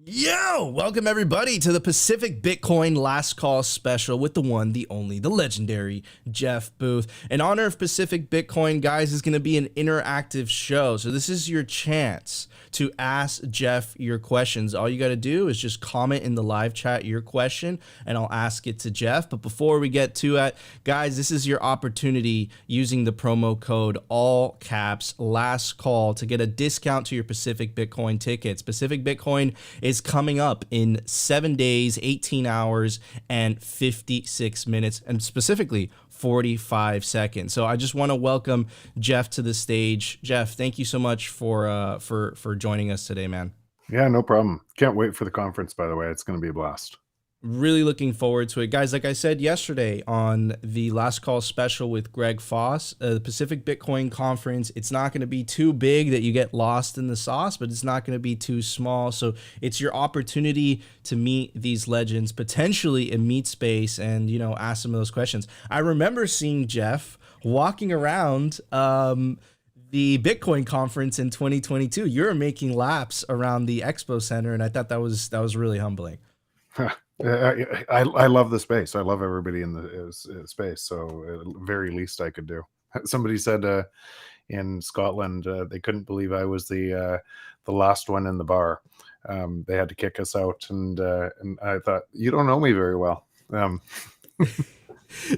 Yo, welcome everybody to the Pacific Bitcoin Last Call special with the one, the only, the legendary Jeff Booth. In honor of Pacific Bitcoin, guys, is going to be an interactive show. So this is your chance to ask Jeff your questions. All you got to do is just comment in the live chat your question and I'll ask it to Jeff. But before we get to it, guys, this is your opportunity using the promo code all caps last call to get a discount to your Pacific Bitcoin tickets. Pacific Bitcoin is coming up in 7 days, 18 hours, and 56 minutes, and specifically 45 seconds. So I just want to welcome Jeff to the stage. Jeff, thank you so much for joining us today, man. Yeah, no problem. Can't wait for the conference, by the way. It's going to be a blast. Really looking forward to it. Guys, like I said yesterday on the Last Call special with Greg Foss, the Pacific Bitcoin Conference, it's not going to be too big that you get lost in the sauce, but it's not going to be too small. So it's your opportunity to meet these legends, potentially in meet space, and, you know, ask some of those questions. I remember seeing Jeff walking around the Bitcoin conference in 2022. You were making laps around the Expo Center, and I thought that was really humbling. I love the space. I love everybody in the space. So very least I could do. Somebody said in Scotland they couldn't believe I was the last one in the bar. They had to kick us out, and I thought, you don't know me very well. Wow,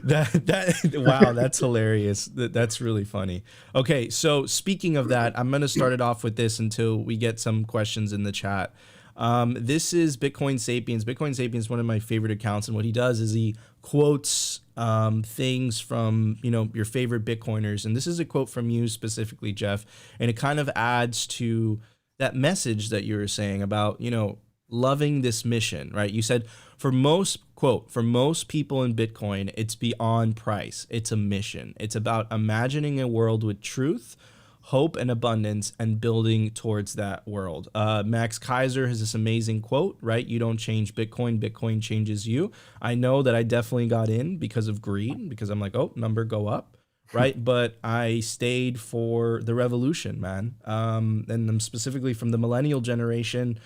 that's hilarious. That's really funny. Okay, so speaking of that, I'm going to start it off with this until we get some questions in the chat. This is Bitcoin Sapiens. Bitcoin Sapiens is one of my favorite accounts, and what he does is he quotes things from, you know, your favorite Bitcoiners. And this is a quote from you specifically, Jeff, and it kind of adds to that message that you were saying about, you know, loving this mission, right? You said for most people in Bitcoin, it's beyond price. It's a mission. It's about imagining a world with truth, hope, and abundance, and building towards that world. Max Kaiser has this amazing quote, right? You don't change Bitcoin, Bitcoin changes you. I know that I definitely got in because of greed, because I'm like, oh, number go up, right? But I stayed for the revolution, man. And I'm specifically from the millennial generation.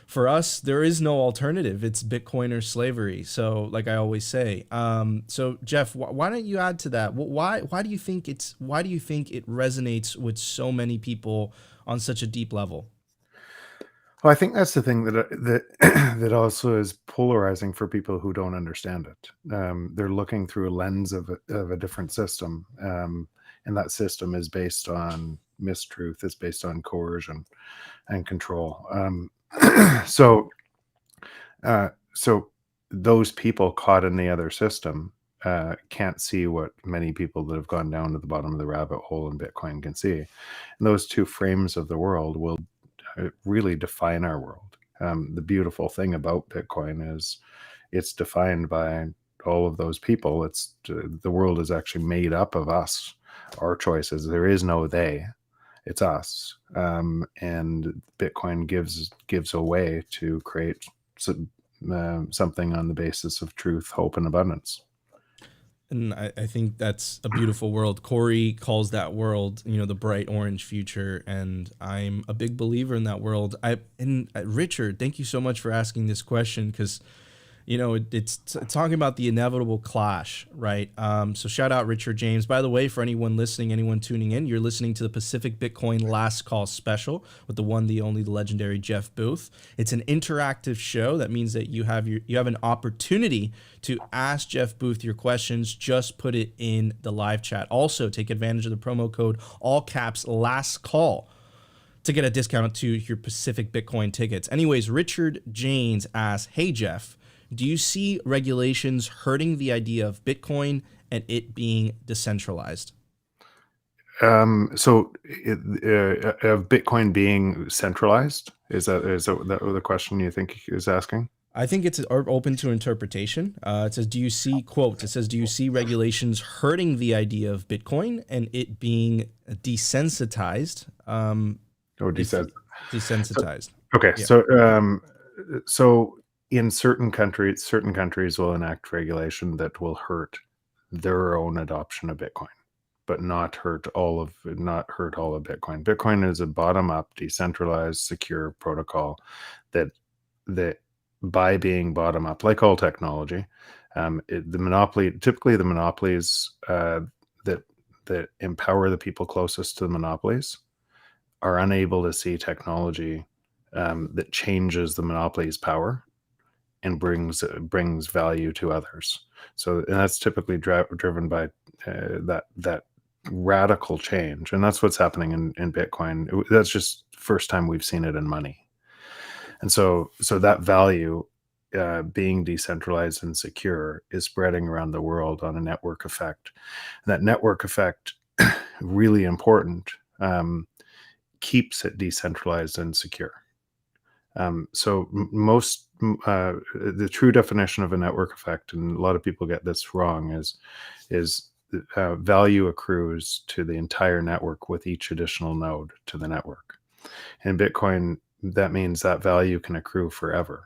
For us, there is no alternative. It's Bitcoin or slavery. So, like I always say. So, Jeff, why don't you add to that? Why do you think it resonates with so many people on such a deep level? Well, I think that's the thing that that also is polarizing for people who don't understand it. They're looking through a lens of a different system, and that system is based on mistruth. It's based on coercion and control. So those people caught in the other system can't see what many people that have gone down to the bottom of the rabbit hole in Bitcoin can see. And those two frames of the world will really define our world. The beautiful thing about Bitcoin is it's defined by all of those people. It's the world is actually made up of us, our choices. There is no they. It's us, and Bitcoin gives a way to create something on the basis of truth, hope, and abundance. And I think that's a beautiful world. Corey calls that world, you know, the bright orange future, and I'm a big believer in that world. Richard, thank you so much for asking this question, because, you know, it's talking about the inevitable clash, right? So shout out Richard James. By the way, for anyone listening, anyone tuning in, you're listening to the Pacific Bitcoin Last Call special with the one, the only, the legendary Jeff Booth. It's an interactive show. That means that you have an opportunity to ask Jeff Booth your questions. Just put it in the live chat. Also, take advantage of the promo code all caps last call to get a discount to your Pacific Bitcoin tickets. Anyways, Richard James asks, hey Jeff, do you see regulations hurting the idea of Bitcoin and it being decentralized? Of Bitcoin being centralized? Is that the question you think is asking? I think it's open to interpretation. It says, do you see, quote, it says, do you see regulations hurting the idea of Bitcoin and it being desensitized? Desensitized. Okay. Yeah. So in certain countries will enact regulation that will hurt their own adoption of Bitcoin, but not hurt all of Bitcoin. Bitcoin is a bottom-up, decentralized, secure protocol that that by being bottom up, like all technology, typically the monopolies that empower the people closest to the monopolies are unable to see technology that changes the monopoly's power and brings value to others. So, and that's typically driven by that radical change, and that's what's happening in Bitcoin. That's just first time we've seen it in money, and so that value being decentralized and secure is spreading around the world on a network effect. And that network effect, really important, keeps it decentralized and secure. So the true definition of a network effect, and a lot of people get this wrong, is value accrues to the entire network with each additional node to the network. In Bitcoin, that means that value can accrue forever.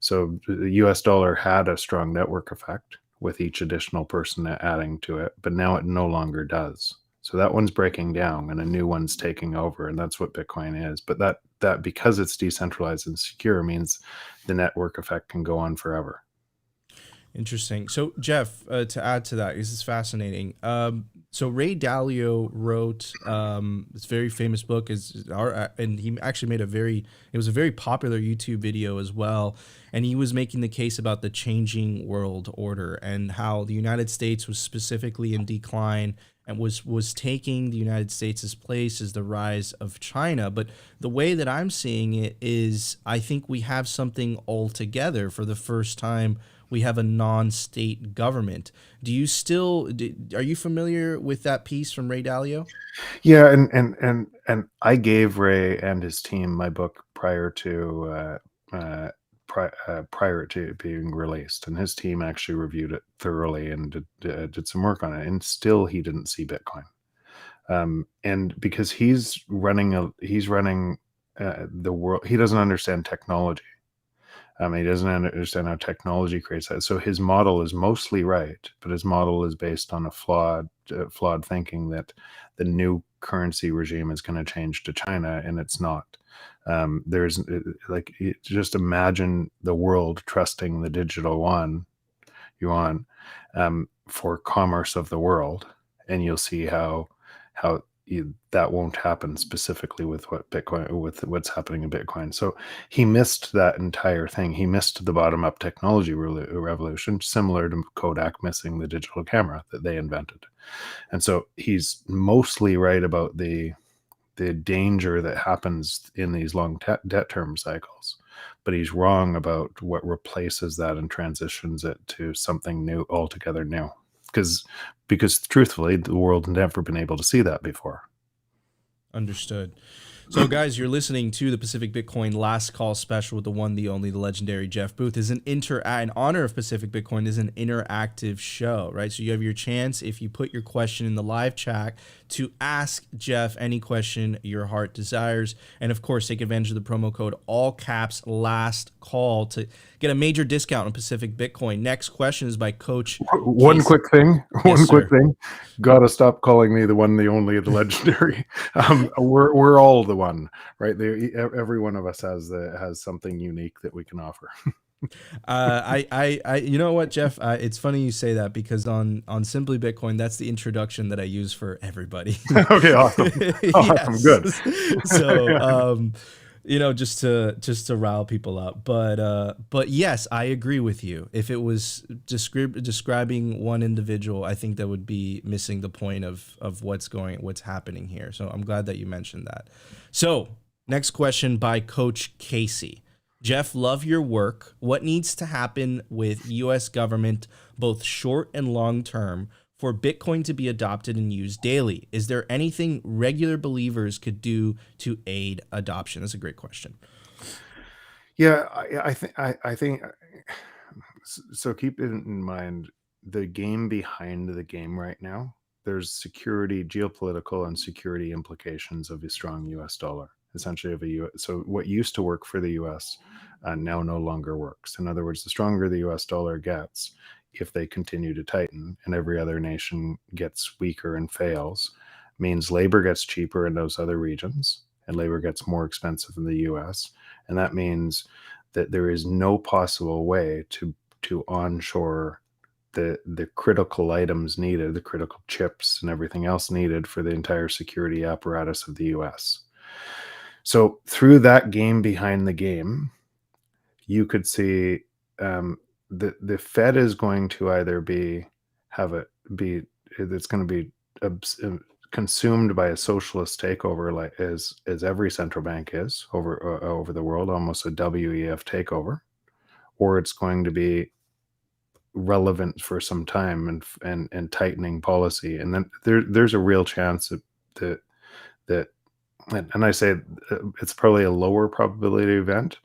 So the US dollar had a strong network effect with each additional person adding to it, but now it no longer does. So that one's breaking down and a new one's taking over, and that's what Bitcoin is. But that because it's decentralized and secure means the network effect can go on forever. Interesting. So, Jeff, to add to that, this is fascinating. So Ray Dalio wrote this very famous book, and he actually made it was a very popular YouTube video as well. And he was making the case about the changing world order and how the United States was specifically in decline and was taking the United States' place as the rise of China. But the way that I'm seeing it is, I think we have something altogether for the first time. We have a non-state government. Are you familiar with that piece from Ray Dalio? Yeah, and I gave Ray and his team my book prior to being released, and his team actually reviewed it thoroughly and did some work on it, and still he didn't see Bitcoin. And because he's running the world, he doesn't understand technology. He doesn't understand how technology creates that. So his model is mostly right, but his model is based on a flawed thinking that the new currency regime is going to change to China, and it's not. Just imagine the world trusting the digital yuan, for commerce of the world, and you'll see how that won't happen specifically with what's happening in Bitcoin. So he missed that entire thing. He missed the bottom up technology revolution, similar to Kodak missing the digital camera that they invented. And so he's mostly right about the danger that happens in these long debt term cycles, but he's wrong about what replaces that and transitions it to something new, altogether new. Because truthfully, the world had never been able to see that before. Understood. So, guys, you're listening to the Pacific Bitcoin Last Call Special with the one, the only, the legendary Jeff Booth. In honor of Pacific Bitcoin, is an interactive show, right? So you have your chance, if you put your question in the live chat, to ask Jeff any question your heart desires. And of course, take advantage of the promo code all caps last call to get a major discount on Pacific Bitcoin. Next question is by Coach One quick thing. Gotta stop calling me the one, the only, the legendary. We're all the one, right? Every one of us has something unique that we can offer. You know what, Jeff? It's funny you say that, because on Simply Bitcoin, that's the introduction that I use for everybody. Okay, awesome. Awesome, good. So, just to rile people up. But yes, I agree with you. If it was describing one individual, I think that would be missing the point of what's happening here. So I'm glad that you mentioned that. So next question by Coach Casey. Jeff, love your work. What needs to happen with U.S. government, both short and long term, for Bitcoin to be adopted and used daily? Is there anything regular believers could do to aid adoption? That's a great question. Yeah, I think so. Keep it in mind, the game behind the game right now. There's geopolitical and security implications of a strong U.S. dollar. Essentially, so what used to work for the U.S. Now no longer works. In other words, the stronger the U.S. dollar gets, if they continue to tighten and every other nation gets weaker and fails, means labor gets cheaper in those other regions and labor gets more expensive in the U.S. And that means that there is no possible way to onshore the critical items needed, the critical chips and everything else needed for the entire security apparatus of the US. So through that game behind the game, you could see the Fed is going to either it's going to be consumed by a socialist takeover, like as every central bank is over the world, almost a WEF takeover, or it's going to be relevant for some time and tightening policy, and then there's a real chance that that and I say it's probably a lower probability event,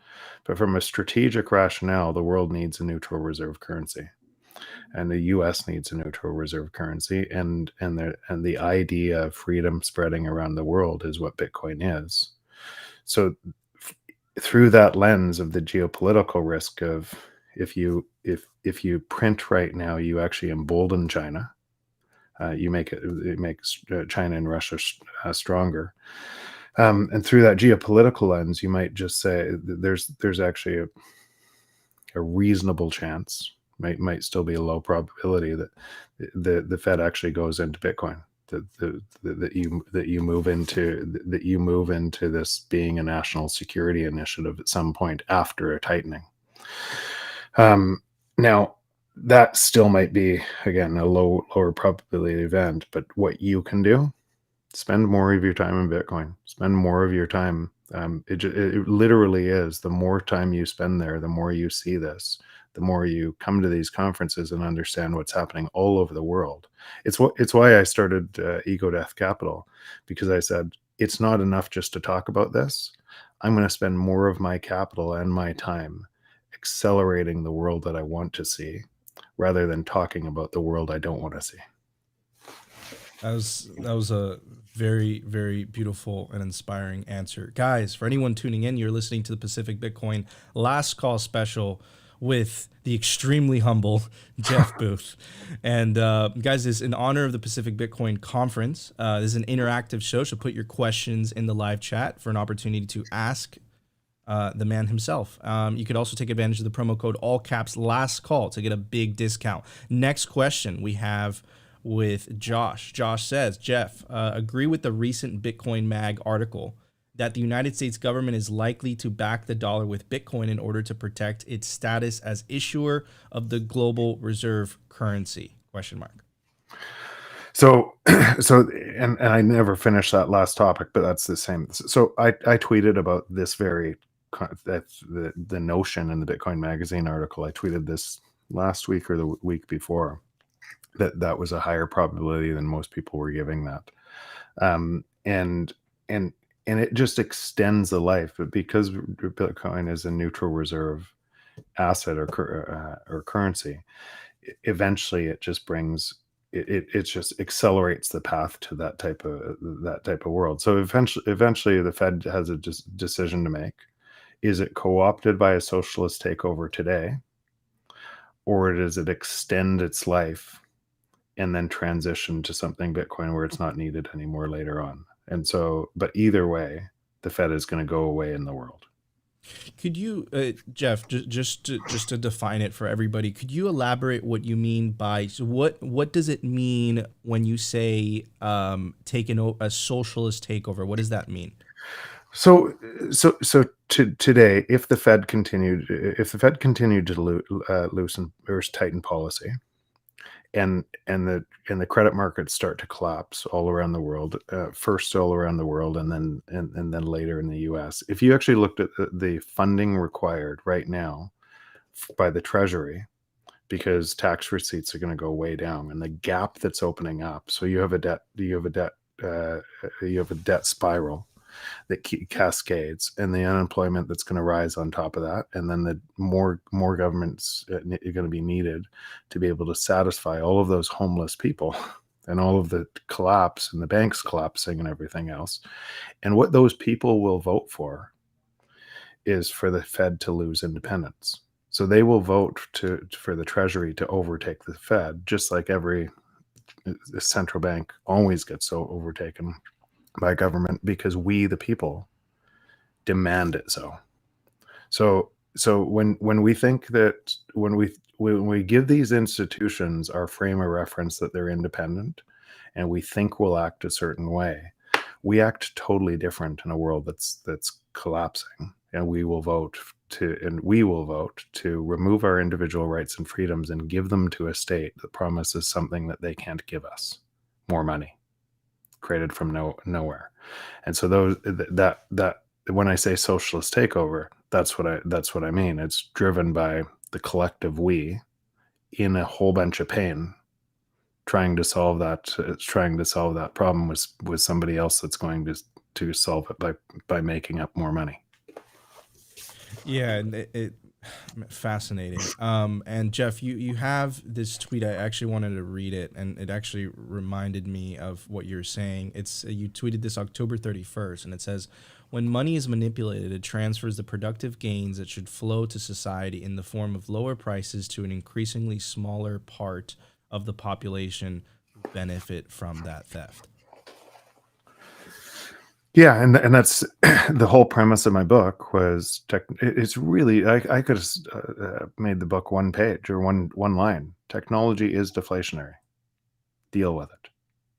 but from a strategic rationale, the world needs a neutral reserve currency, and the U.S. needs a neutral reserve currency, and the idea of freedom spreading around the world is what Bitcoin is. So through that lens of the geopolitical risk of if you print right now, you actually embolden China. It makes China and Russia stronger. And through that geopolitical lens, you might just say there's actually a reasonable chance, might still be a low probability, that the Fed actually goes into Bitcoin. That you move into this being a national security initiative at some point after a tightening. Now that still might be, again, a lower probability event, but what you can do, spend more of your time in Bitcoin, spend more of your time. It literally is, the more time you spend there, the more you see this, the more you come to these conferences and understand what's happening all over the world. It's why I started Ego Death Capital, because I said, it's not enough just to talk about this. I'm going to spend more of my capital and my time accelerating the world that I want to see, rather than talking about the world I don't want to see. That was a very, very beautiful and inspiring answer. Guys, for anyone tuning in, you're listening to the Pacific Bitcoin Last Call Special with the extremely humble Jeff Booth. And guys, this is in honor of the Pacific Bitcoin Conference. This is an interactive show, so put your questions in the live chat for an opportunity to ask the man himself. You could also take advantage of the promo code all caps last call to get a big discount. Next question we have with Josh. Josh says, Jeff, agree with the recent Bitcoin Mag article that the United States government is likely to back the dollar with Bitcoin in order to protect its status as issuer of the global reserve currency? Question mark. So and I never finished that last topic, but that's the same. So I tweeted about this very, the notion in the Bitcoin Magazine article. I tweeted this last week or the week before, that was a higher probability than most people were giving that. And it just extends the life, but because Bitcoin is a neutral reserve asset or currency, eventually it just brings it just accelerates the path to that type of world. So eventually the Fed has a decision to make. Is it co-opted by a socialist takeover today, or does it extend its life and then transition to something Bitcoin where it's not needed anymore later on? And so, but either way, the Fed is going to go away in the world. Could you, Jeff, just to define it for everybody, could you elaborate what you mean by, so what does it mean when you say taking a socialist takeover? What does that mean? So today, if the Fed continued to loosen or tighten policy, and the credit markets start to collapse all around the world, first all around the world, and then later in the U.S. If you actually looked at the funding required right now by the Treasury, because tax receipts are going to go way down, and the gap that's opening up, so you have a debt spiral that cascades, and the unemployment that's going to rise on top of that, and then the more governments are going to be needed to be able to satisfy all of those homeless people, and all of the collapse and the banks collapsing and everything else. And what those people will vote for is for the Fed to lose independence. So they will vote for the Treasury to overtake the Fed, just like every central bank always gets so overtaken by government, because we, the people, demand it so. So So when we think that when we give these institutions our frame of reference that they're independent, and we think we'll act a certain way, we act totally different in a world that's collapsing, and we will vote to remove our individual rights and freedoms and give them to a state that promises something that they can't give us: more money created from nowhere. And so that when I say socialist takeover, that's what I mean. It's driven by the collective we in a whole bunch of pain, trying to solve that problem with somebody else that's going to solve it by making up more money. Yeah, and it fascinating. And Jeff, you have this tweet. I actually wanted to read it, and it actually reminded me of what you're saying. It's you tweeted this October 31st, and it says, "When money is manipulated, it transfers the productive gains that should flow to society in the form of lower prices to an increasingly smaller part of the population who benefit from that theft." Yeah, and that's the whole premise of my book was it's really I could have made the book one page or one line. Technology is deflationary. Deal with it,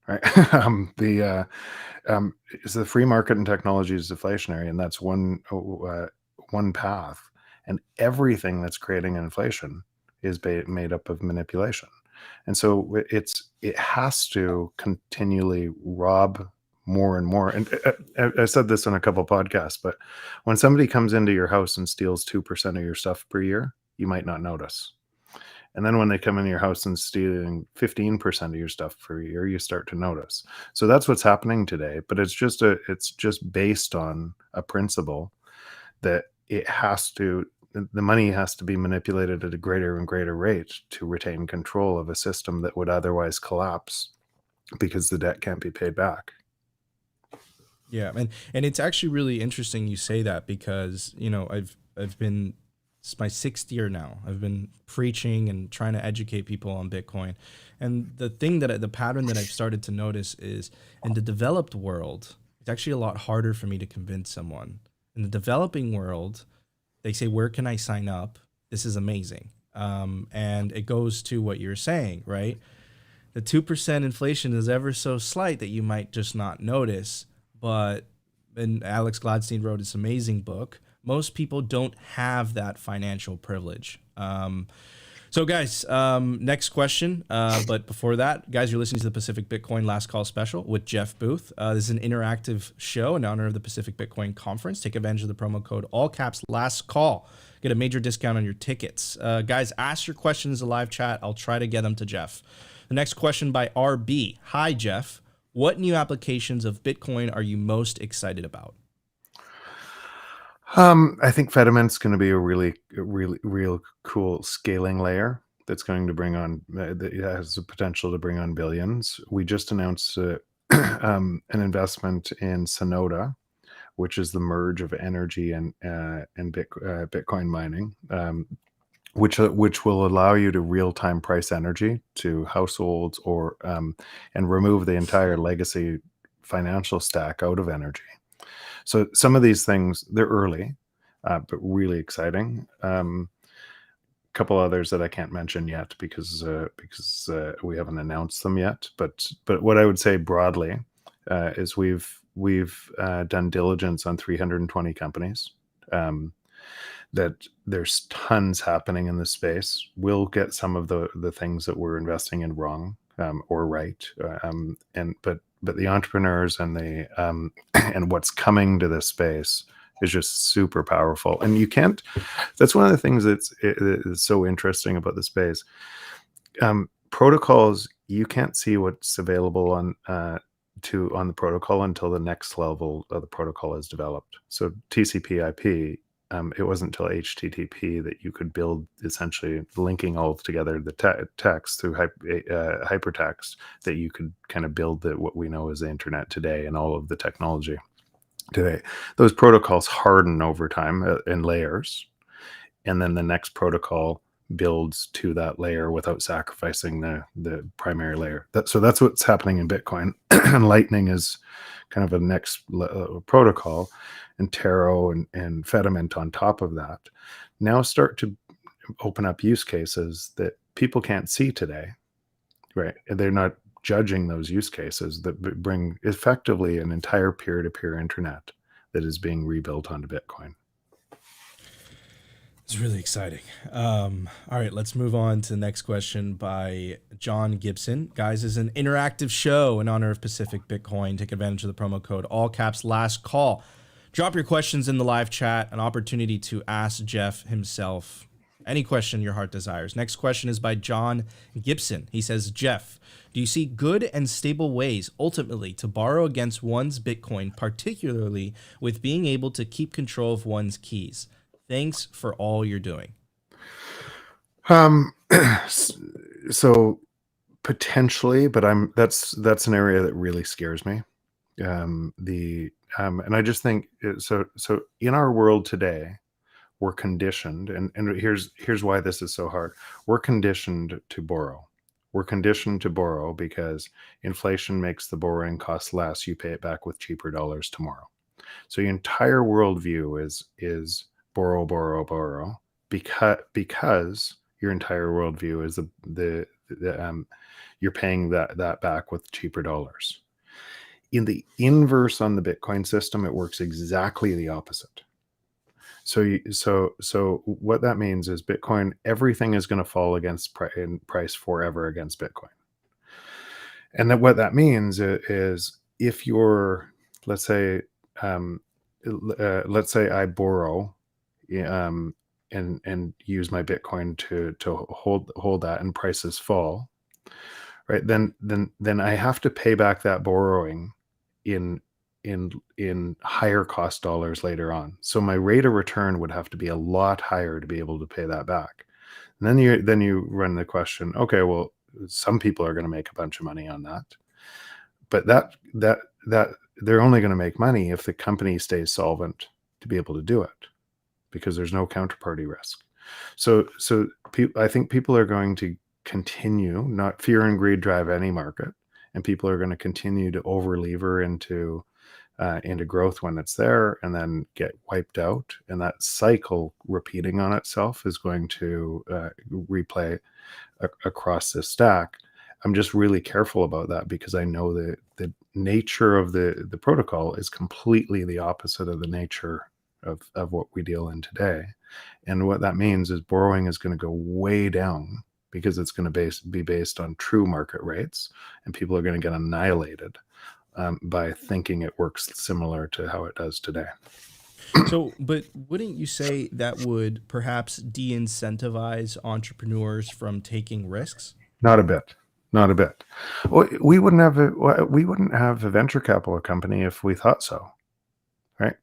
right? Is the free market and technology is deflationary, and that's one path. And everything that's creating inflation is made up of manipulation, and so it has to continually rob more and more. And I said this on a couple podcasts, but when somebody comes into your house and steals 2% of your stuff per year, you might not notice. And then when they come into your house and stealing 15% of your stuff per year, you start to notice. So that's what's happening today. But it's just based on a principle that the money has to be manipulated at a greater and greater rate to retain control of a system that would otherwise collapse because the debt can't be paid back. Yeah, and it's actually really interesting you say that, because I've been, it's my sixth year now. I've been preaching and trying to educate people on Bitcoin, and the pattern that I've started to notice is in the developed world, it's actually a lot harder for me to convince someone. In the developing world, they say, "Where can I sign up? This is amazing," and it goes to what you're saying, right? The 2% inflation is ever so slight that you might just not notice. But, and Alex Gladstein wrote this amazing book, most people don't have that financial privilege. So guys, next question. But before that, guys, you're listening to the Pacific Bitcoin Last Call Special with Jeff Booth. This is an interactive show in honor of the Pacific Bitcoin Conference. Take advantage of the promo code, all caps, last call. Get a major discount on your tickets. Guys, ask your questions in the live chat. I'll try to get them to Jeff. The next question by RB. Hi, Jeff. What new applications of Bitcoin are you most excited about? I think Fediment's going to be a real cool scaling layer that's going to bring on, that has the potential to bring on billions. We just announced an investment in Sonoda, which is the merge of energy and Bitcoin mining. Which will allow you to real-time price energy to households and remove the entire legacy financial stack out of energy. So some of these things, they're early, but really exciting. Couple others that I can't mention yet because we haven't announced them yet. But what I would say broadly is we've done diligence on 320 companies. That there's tons happening in this space. We'll get some of the things that we're investing in wrong or right, but the entrepreneurs and the and what's coming to this space is just super powerful. And you can't. That's one of the things that's so interesting about the space. Protocols, you can't see what's available on the protocol until the next level of the protocol is developed. So TCP/IP. It wasn't until HTTP that you could build essentially linking all together the text through hypertext, that you could kind of build what we know as the internet today and all of the technology today. Those protocols harden over time in layers, and then the next protocol builds to that layer without sacrificing the primary layer. So that's what's happening in Bitcoin. And Lightning is kind of a next protocol, and Taro and Fediment on top of that now start to open up use cases that people can't see today, right? And they're not judging those use cases that bring effectively an entire peer-to-peer internet that is being rebuilt onto Bitcoin. It's really exciting. All right, let's move on to the next question by John Gibson. Guys, this is an interactive show in honor of Pacific Bitcoin. Take advantage of the promo code, all caps, last call. Drop your questions in the live chat, an opportunity to ask Jeff himself any question your heart desires. Next question is by John Gibson. He says, Jeff, do you see good and stable ways ultimately to borrow against one's Bitcoin, particularly with being able to keep control of one's keys? Thanks for all you're doing. So potentially, but that's an area that really scares me. And I just think so in our world today, we're conditioned, and here's why this is so hard. We're conditioned to borrow. We're conditioned to borrow because inflation makes the borrowing cost less. You pay it back with cheaper dollars tomorrow. So your entire worldview is borrow, because your entire worldview is you're paying that back with cheaper dollars. In the inverse on the Bitcoin system, it works exactly the opposite. So what that means is Bitcoin, everything is going to fall against in price forever against Bitcoin. And what that means is if you're, let's say I borrow and use my Bitcoin to hold that, and prices fall, right? Then I have to pay back that borrowing in higher cost dollars later on. So my rate of return would have to be a lot higher to be able to pay that back. And then you run the question, okay, well, some people are going to make a bunch of money on that, but that they're only going to make money if the company stays solvent to be able to do it, because there's no counterparty risk. So I think people are going to continue, not fear and greed drive any market, and people are going to continue to over lever into growth when it's there, and then get wiped out, and that cycle repeating on itself is going to replay across this stack. I'm just really careful about that, because I know that the nature of the protocol is completely the opposite of the nature of what we deal in today. And what that means is borrowing is going to go way down, because it's going to be based on true market rates, and people are going to get annihilated by thinking it works similar to how it does today. So, but wouldn't you say that would perhaps de-incentivize entrepreneurs from taking risks? Not a bit. Well, we wouldn't have a venture capital company if we thought so, right?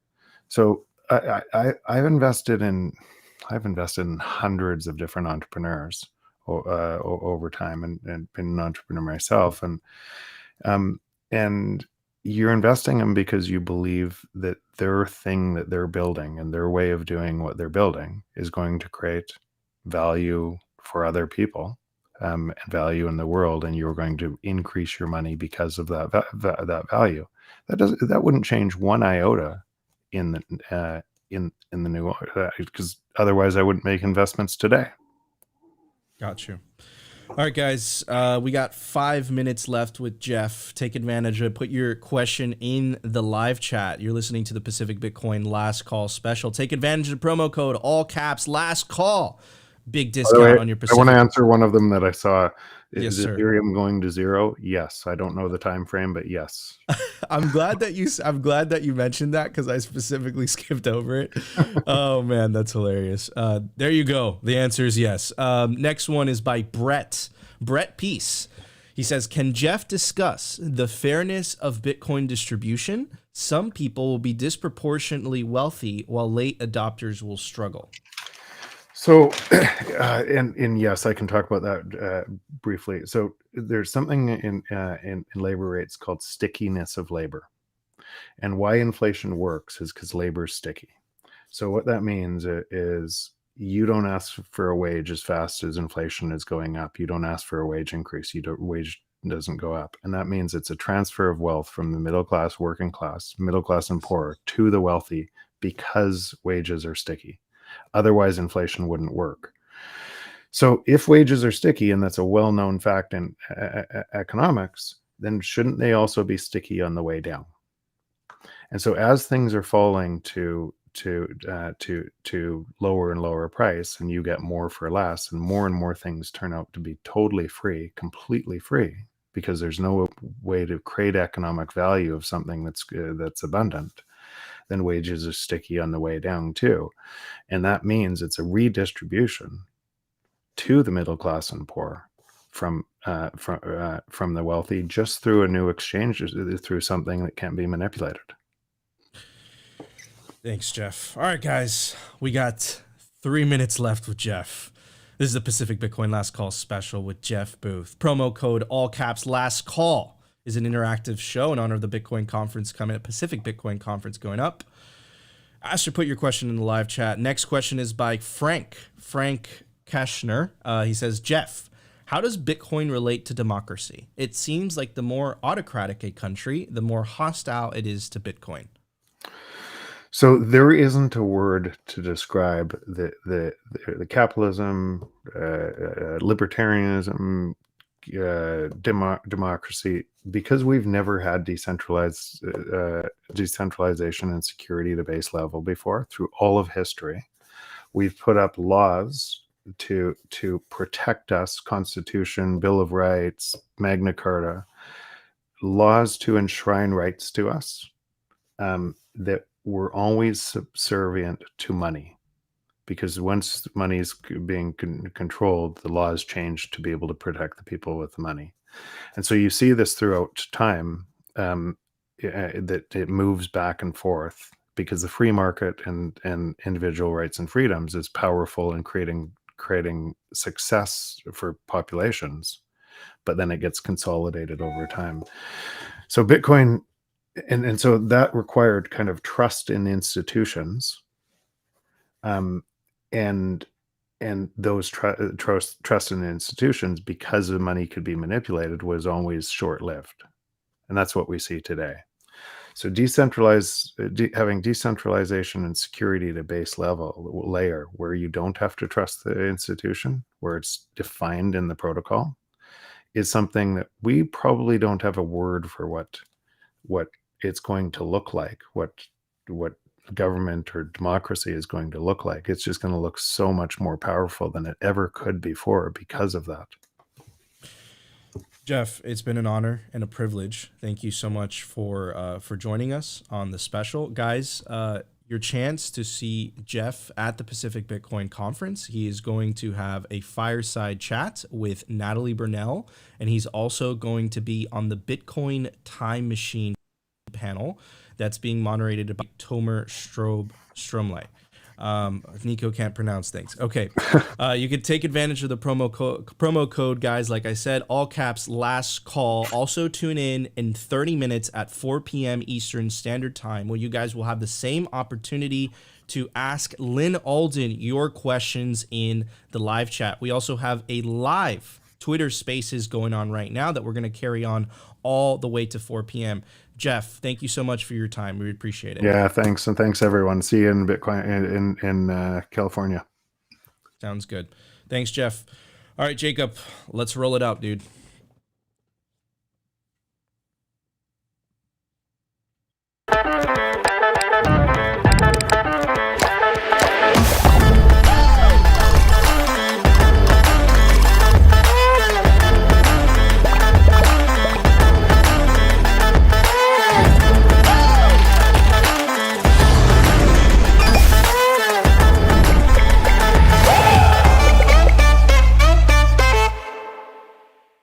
So I've invested in hundreds of different entrepreneurs over time, and been an entrepreneur myself, and you're investing them because you believe that their thing that they're building and their way of doing what they're building is going to create value for other people, and value in the world, and you're going to increase your money because of that value. That wouldn't change one iota in the new, because otherwise I wouldn't make investments today. Got you. All right, guys, we got 5 minutes left with Jeff. Take advantage of it. Put your question in the live chat. You're listening to the Pacific Bitcoin Last Call special. Take advantage of the promo code, all caps, last call. Big discount on your Pacific. I want to answer one of them that I saw. Yes, is sir. Ethereum going to zero? Yes. I don't know the time frame, but yes. I'm glad that you mentioned that, because I specifically skipped over it. Oh man, that's hilarious. There you go. The answer is yes. Next one is by Brett Peace. He says, can Jeff discuss the fairness of Bitcoin distribution? Some people will be disproportionately wealthy while late adopters will struggle. So, and yes, I can talk about that briefly. So there's something in labor rates called stickiness of labor. And why inflation works is because labor is sticky. So what that means is you don't ask for a wage as fast as inflation is going up. You don't ask for a wage increase. Wage doesn't go up. And that means it's a transfer of wealth from the middle class, working class, middle class and poor to the wealthy because wages are sticky. Otherwise, inflation wouldn't work. So if wages are sticky, and that's a well-known fact in economics, then shouldn't they also be sticky on the way down? And so as things are falling to lower and lower price, and you get more for less, and more things turn out to be totally free, completely free, because there's no way to create economic value of something that's abundant, then wages are sticky on the way down too. And that means it's a redistribution to the middle class and poor from the wealthy, just through a new exchange, through something that can't be manipulated. Thanks, Jeff. All right, guys, we got 3 minutes left with Jeff. This is the Pacific Bitcoin Last Call special with Jeff Booth. Promo code all caps last call is an interactive show in honor of the Bitcoin conference coming up, Pacific Bitcoin conference going up. Ask or put your question in the live chat. Next question is by Frank Kashner. He says, Jeff, how does Bitcoin relate to democracy? It seems like the more autocratic a country, the more hostile it is to Bitcoin. So there isn't a word to describe the capitalism, libertarianism, democracy, because we've never had decentralization and security at a base level before. Through all of history, we've put up laws to protect us: Constitution, Bill of Rights, Magna Carta, laws to enshrine rights to us, that were always subservient to money, because once money is being controlled, the laws change to be able to protect the people with the money. And so you see this throughout time, that it moves back and forth, because the free market and individual rights and freedoms is powerful in creating success for populations, but then it gets consolidated over time. So Bitcoin, and so that required kind of trust in institutions, and those trust in institutions, because the money could be manipulated, was always short-lived, and that's what we see today. So having decentralization and security at a base level layer, where you don't have to trust the institution, where it's defined in the protocol, is something that we probably don't have a word for what it's going to look like, what government or democracy is going to look like. It's just going to look so much more powerful than it ever could before because of that. Jeff, it's been an honor and a privilege. Thank you so much for joining us on the special. Guys, your chance to see Jeff at the Pacific Bitcoin Conference. He is going to have a fireside chat with Natalie Burnell, and he's also going to be on the Bitcoin Time Machine panel that's being moderated by Tomer Stromley. Nico can't pronounce things. Okay. You can take advantage of the promo code, guys. Like I said, all caps last call. Also tune in 30 minutes at 4 p.m. Eastern Standard Time, where you guys will have the same opportunity to ask Lynn Alden your questions in the live chat. We also have a live Twitter Spaces going on right now that we're going to carry on all the way to 4 p.m. Jeff, thank you so much for your time. We appreciate it. Yeah, thanks. And thanks, everyone. See you in Bitcoin in California. Sounds good. Thanks, Jeff. All right, Jacob, let's roll it out, dude.